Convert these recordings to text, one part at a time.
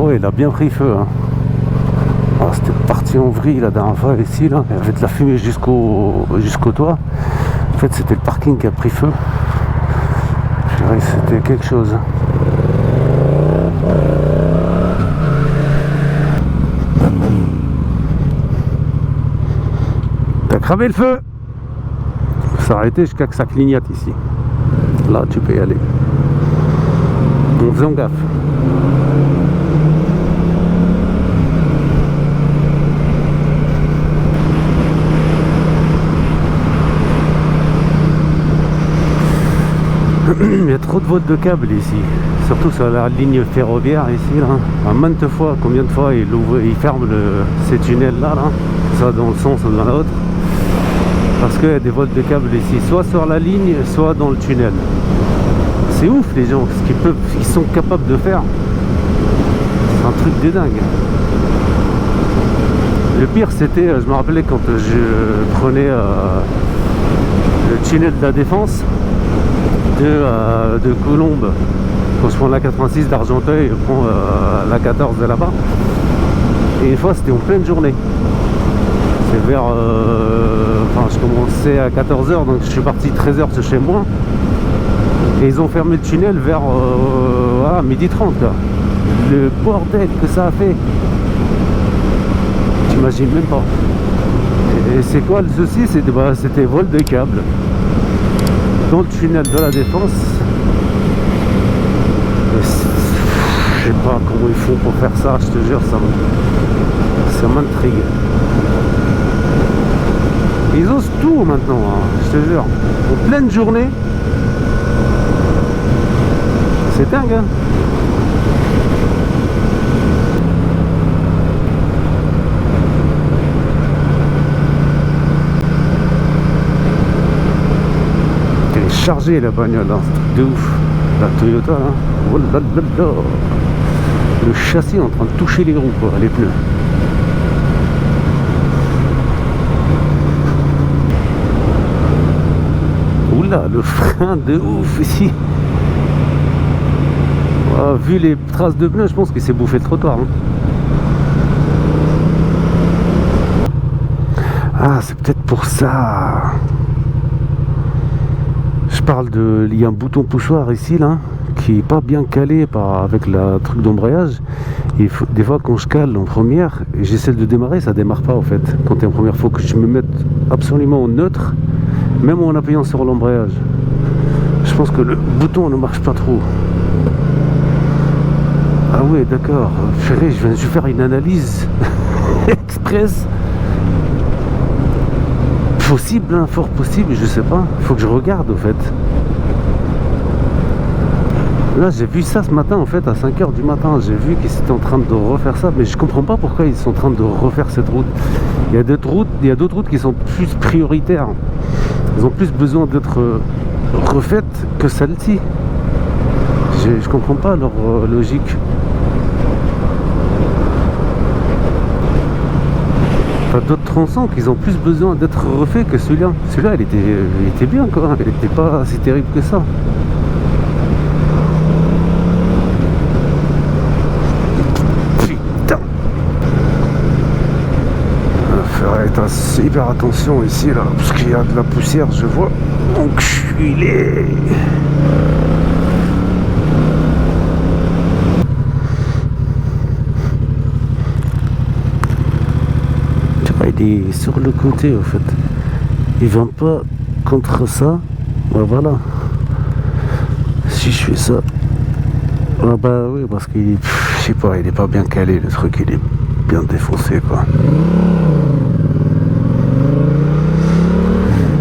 ouais, il a bien pris feu, hein. Alors, c'était parti en vrille la dernière fois ici, là. Il y avait de la fumée jusqu'au toit. En fait, c'était le parking qui a pris feu. Je dirais que c'était quelque chose. T'as cramé le feu? Faut s'arrêter jusqu'à que ça clignote ici. Là, tu peux y aller. En faisant gaffe. Il y a trop de vols de câbles ici, surtout sur la ligne ferroviaire ici, là. À maintes fois, combien de fois ils ferment ces tunnels là, soit dans le sens ou dans l'autre, parce qu'il y a des vols de câbles ici, soit sur la ligne, soit dans le tunnel. C'est ouf les gens, ce qu'ils sont capables de faire. C'est un truc de dingue. Le pire c'était, je me rappelais quand je prenais le tunnel de la Défense de Colombes, quand je prends la 86 d'Argenteuil, je prends la 14 de là-bas, et une fois c'était en pleine journée, c'est vers enfin je commençais à 14h, donc je suis parti 13h de chez moi, et ils ont fermé le tunnel vers voilà, 12h30 là. Le bordel que ça a fait, t'imagines même pas. Et c'est quoi le souci? C'était vol de câbles dans le tunnel de la Défense. Je sais pas comment ils font pour faire ça, je te jure, ça m'intrigue. Ils osent tout maintenant, hein, je te jure. En pleine journée, c'est dingue, hein. Chargé la bagnole, hein, c'est un truc de ouf. La Toyota là, oh là là là. Le châssis est en train de toucher les roues, quoi, les pneus. Oula, le frein de ouf ici. Oh, vu les traces de pneus, je pense qu'il s'est bouffé le trottoir, hein. Ah, c'est peut-être pour ça. Il y a un bouton poussoir ici là qui est pas bien calé avec la truc d'embrayage. Des fois quand je cale en première et j'essaie de démarrer, ça démarre pas en fait. Quand tu es en première, faut que je me mette absolument en neutre, même en appuyant sur l'embrayage. Je pense que le bouton ne marche pas trop. Ah ouais, d'accord. Ferré, je viens de faire une analyse express. Possible, hein, fort possible, je sais pas. Faut que je regarde au fait. Là j'ai vu ça ce matin en fait à 5h du matin. J'ai vu qu'ils étaient en train de refaire ça, mais je comprends pas pourquoi ils sont en train de refaire cette route. Il y a d'autres routes qui sont plus prioritaires. Ils ont plus besoin d'être refaites que celle-ci. Je comprends pas leur logique. T'as d'autres tronçons qui ont plus besoin d'être refaits que celui-là. Celui-là, il était bien quoi. Il était pas si terrible que ça. Putain. Il faut faire hyper attention ici là, parce qu'il y a de la poussière, je vois. Enculé. Il est sur le côté en fait. Il vient pas contre ça. Ben voilà. Si je fais ça. Ah bah oui, parce qu'il je sais pas, il est pas bien calé le truc, il est bien défoncé quoi.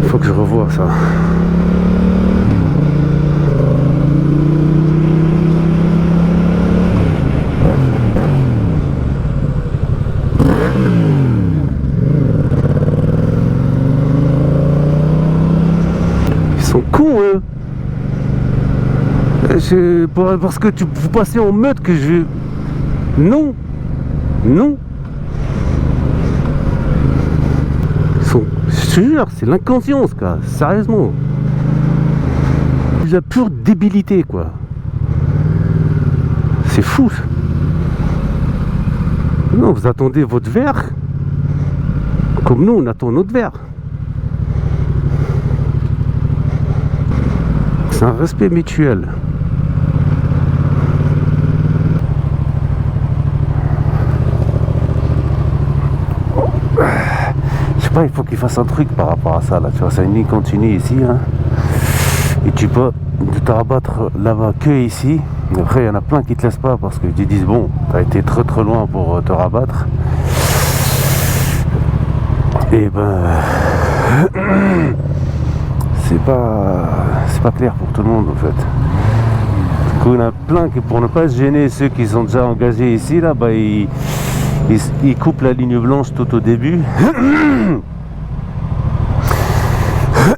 Faut que je revoie ça. Parce que vous passez en meute que je... Non. Non. Je te jure, c'est l'inconscience quoi. Sérieusement. C'est la pure débilité quoi. C'est fou. Non, vous attendez votre verre comme nous on attend notre verre. C'est un respect mutuel. Je sais pas, il faut qu'il fasse un truc par rapport à ça là, tu vois, c'est une ligne continue ici hein. Et tu peux te rabattre là-bas que ici. Après il y en a plein qui te laissent pas parce que ils disent bon, t'as été très très loin pour te rabattre. Et ben c'est pas clair pour tout le monde en fait. Du coup il y en a plein qui, pour ne pas se gêner, ceux qui sont déjà engagés ici là, bah ils coupent la ligne blanche tout au début.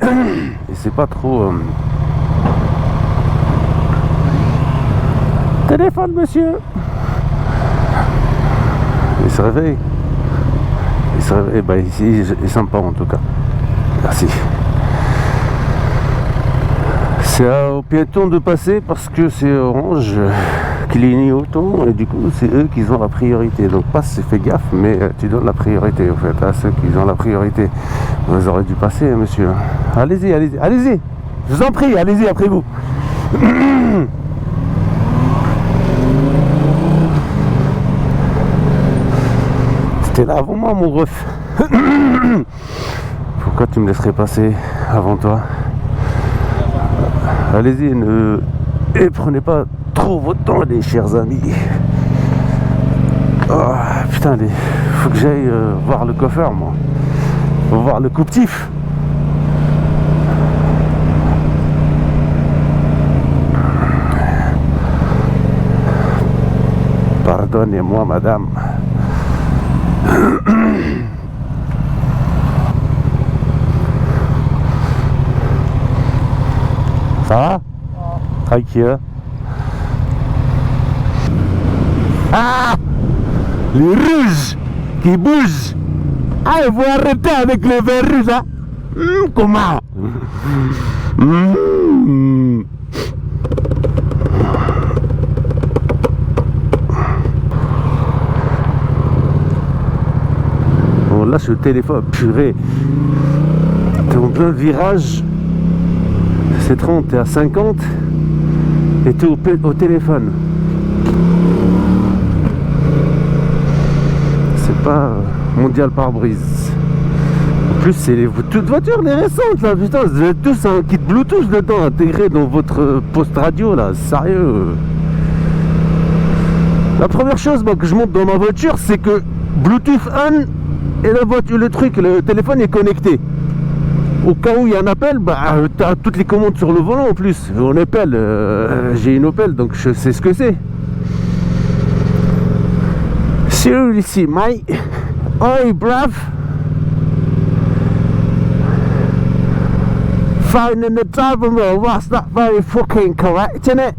Et c'est pas trop téléphone monsieur. Il se réveille. Bah ici il est sympa en tout cas. Merci. C'est aux piétons de passer parce que c'est orange qui les autant et du coup c'est eux qui ont la priorité. Donc passe, fais gaffe, mais tu donnes la priorité en fait à ceux qui ont la priorité. Vous aurez dû passer monsieur. Allez-y, allez-y, allez-y. Je vous en prie, allez-y après vous. T'es là avant moi mon ref. Pourquoi tu me laisserais passer avant toi? Allez-y, et prenez pas trop votre temps les chers amis. Oh, putain, faut que j'aille voir le coiffeur moi. Faut voir le coupe-tif. Pardonnez-moi madame. Ça va? Tranquille. Ah! Les rouges qui bougent. Ah, il faut arrêter avec les verres rouges, hein? Comment? Bon, là, sur le téléphone, purée. T'es en plein virage. C'est 30, t'es à 50 et t'es au téléphone. C'est pas mondial pare-brise. En plus, c'est toutes voitures les récentes là, putain, vous avez tous un kit Bluetooth dedans intégré dans votre poste radio là, sérieux. La première chose moi, que je monte dans ma voiture, c'est que Bluetooth on et la voiture, le téléphone est connecté. Au cas où il y a un appel, bah, tu as toutes les commandes sur le volant en plus. On appelle, j'ai une Opel donc je sais ce que c'est. Seriously, mate. Oi, bruv. Finding the driving wheel, that's not very fucking correct, innit?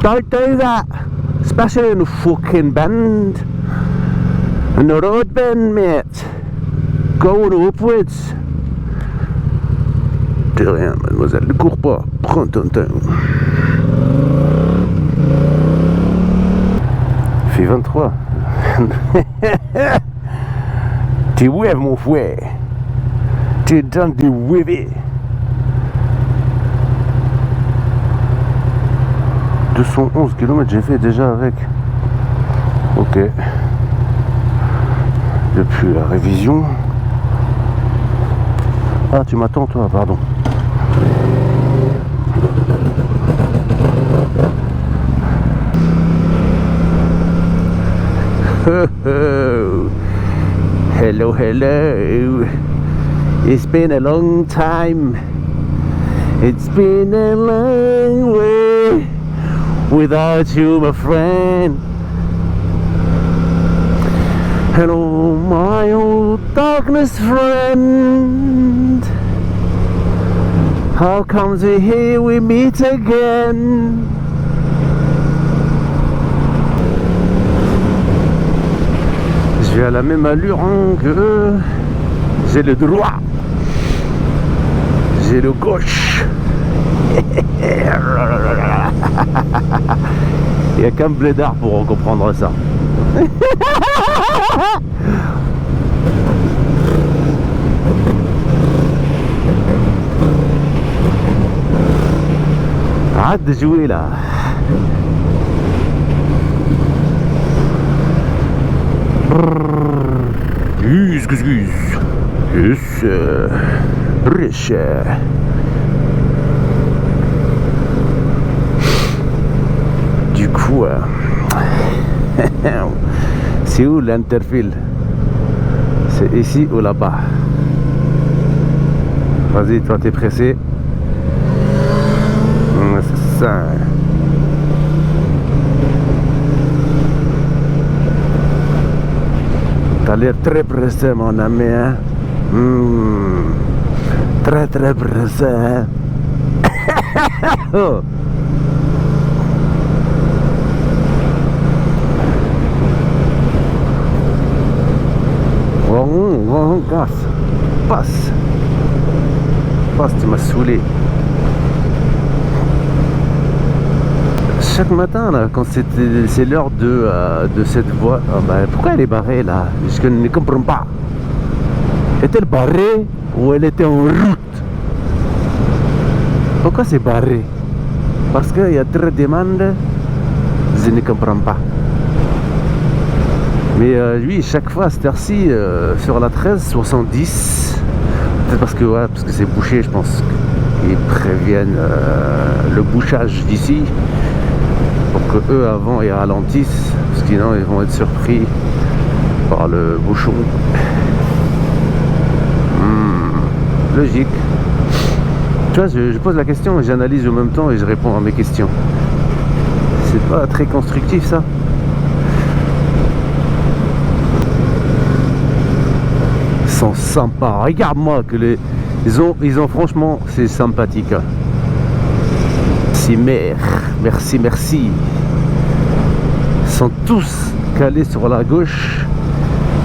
Don't do that. Especially in a fucking bend. In the road bend, mate. Going upwards. De rien, mademoiselle, ne cours pas, prends ton temps. Il fait 23. Tu wèves mon frère. Tu es dans de wèver. 211 km j'ai fait déjà avec. Ok. Depuis la révision. Ah, tu m'attends toi, pardon. Hello, hello. It's been a long time. It's been a long way without you, my friend. Hello, my old darkness friend. How comes we here we meet again? Je vais à la même allure hein, que eux. J'ai le droit. J'ai le gauche. Il n'y a qu'un blédard pour comprendre ça. Arrête de jouer là. Excuse. Riche. Du coup, c'est où l'interfile? C'est ici ou là-bas? Vas-y, toi t'es pressé. C'est ça. T'as l'air très pressé, mon ami, hein? Très pressé, hein? Oh. Passe, tu m'as saoulé. Chaque matin là, quand c'est l'heure de cette voie, pourquoi elle est barrée là? Je ne comprends pas. Est-elle barrée ou elle était en route? Pourquoi c'est barré? Parce qu'il y a trop de demandes. Je ne comprends pas. Mais oui, chaque fois à cette heure-ci, sur la 1370, peut-être parce que c'est bouché, je pense qu'ils préviennent le bouchage d'ici pour que eux avant ils ralentissent, parce que sinon ils vont être surpris par le bouchon. Logique. Tu vois, je pose la question et j'analyse en même temps et je réponds à mes questions. C'est pas très constructif ça? Ils sont sympas. Regarde-moi que ils ont franchement, c'est sympathique. Merci. Ils sont tous calés sur la gauche.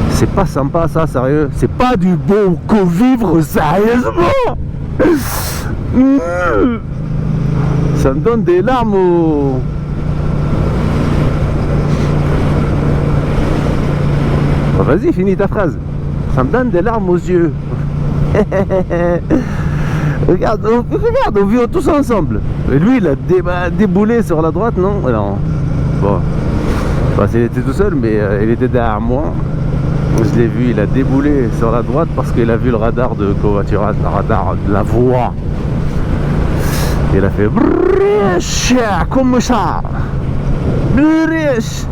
C'est pas sympa ça, sérieux. C'est pas du bon co-vivre, sérieusement. Ça me donne des larmes au... Vas-y, finis ta phrase. Ça me donne des larmes aux yeux. regarde, on vit tous ensemble. Et lui, il a déboulé sur la droite, non? Non. Bon. Enfin, il était tout seul, mais il était derrière moi. Je l'ai vu, il a déboulé sur la droite parce qu'il a vu le radar de covoiturage, le radar de la voie. Il a fait brrrch, comme ça. Brrrch.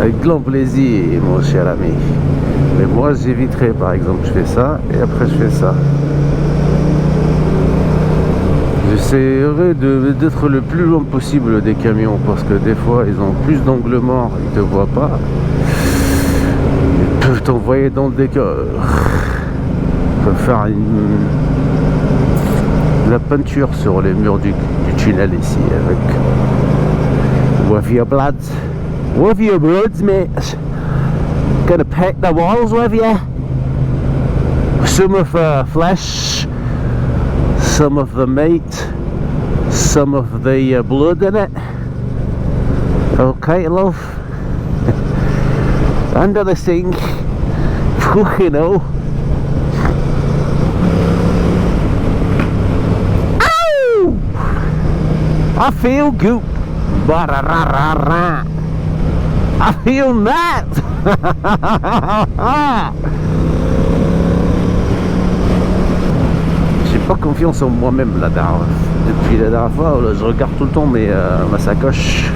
Avec grand plaisir, mon cher ami. Mais moi j'éviterai, par exemple, je fais ça et après je fais ça. J'essaierai d'être le plus loin possible des camions parce que des fois ils ont plus d'angles morts, ils te voient pas. Ils peuvent t'envoyer dans le décor. Ils peuvent faire la peinture sur les murs du tunnel ici avec with your bloods, mate. Gonna pack the walls with you. Some of flesh, some of the meat, some of the blood in it. Okay, love. Under the sink. Fucking hell. Ow! I feel good. I feel that. J'ai pas confiance en moi-même là depuis la dernière fois. Là, je regarde tout le temps ma sacoche.